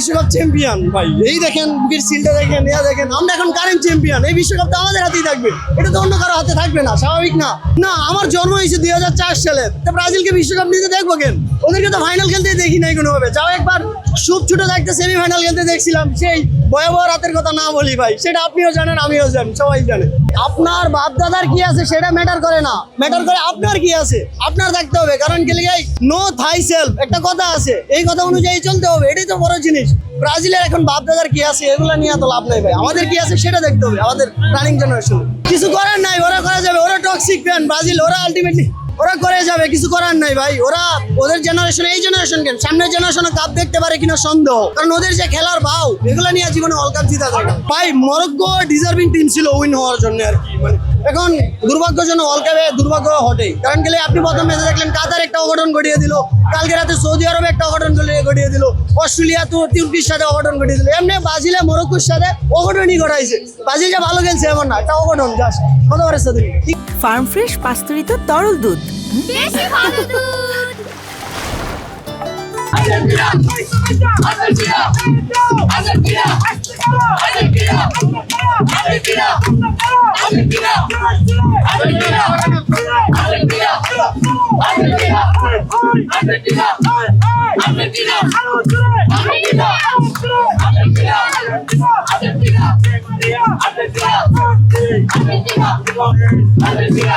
বিশ্বকাপ চ্যাম্পিয়ন ভাই। এই দেখেন বুকের সিলটা দেখেন, ইয়া দেখেন, আমরা এখন কারেন্ট চ্যাম্পিয়ন। এই বিশ্বকাপটা আমাদের হাতেই থাকবে, এটা তো অন্য কারো হাতে থাকবে না, স্বাভাবিক না? না, আমার জন্ম হয়েছে 2004 সালে, তো ব্রাজিলকে বিশ্বকাপ নিতে দেখবো কেন? ওদেরকে তো ফাইনাল খেলতে দেখি নাই কোনোভাবে। যাও একবার খুব ছোট থাকতে সেমিফাইনাল খেলতে দেখছিলাম, সেই ভয়াবহ রাতের কথা না বলি ভাই, সেটা আপনিও জানেন, আমিও জানি, সবাই জানে। আপনার বাপ দাদার কি আছে সেটা ম্যাটার করে না, ম্যাটার করে আপনার কি আছে, আপনার থাকতে হবে। কারণ কি লিগাই নো থাই সেলফ একটা কথা আছে, এই কথা অনুযায়ী চলতে হবে, এটাই তো বড় জিনিস। ব্রাজিলের এখন বাপ দাদার কি আছে এগুলো নিয়ে তো লাভ নাই ভাই, আমাদের কি আছে সেটা দেখতে হবে, আমাদের রানিং জেনারেশন। কিছু করার নাই, ওরা করা যাবে, ওরা টক্সিক ফ্যান ব্রাজিল, ওরা আলটিমেটলি ওরা করে যাবে, কিছু করার নাই ভাই। ওরা ওদের জেনারেশন, এই জেনারেশন কেন, সামনের জেনারেশনে কাপ দেখতে পারে কিনা সন্দেহ, কারণ ওদের যে খেলার ভাও এগুলো নিয়ে জীবনে ওয়ার্ল্ড কাপ জিতা যাবে ভাই। মরক্কো ডিজার্ভিং টিম ছিল উইন হওয়ার জন্য আর কি, মানে এখন দুর্ভাগ্যজনক ওয়ার্ল্ড কাপে দুর্ভাগ্য ঘটে। কারণ গেলে আপনি প্রথম ম্যাচে দেখলেন কাতার একটা অঘটন ঘটিয়ে দিল, কালকে রাতে সৌদি আরবে একটা অঘটন ঘটিয়ে দিল, অস্ট্রেলিয়া তো তুর্কির সাথে অঘটন ঘটিয়ে দিল, এমনি ব্রাজিলে মরক্কোর সাথে অঘটনই ঘটাইছে। ব্রাজিল যে ভালো খেলছে এমন না, একটা অঘটন জাস্ট কত পারে সাথে। ফার্ম ফ্রেশ পাস্তুরিত তরল দুধ, বেশি ভালো দুধ। Argentina!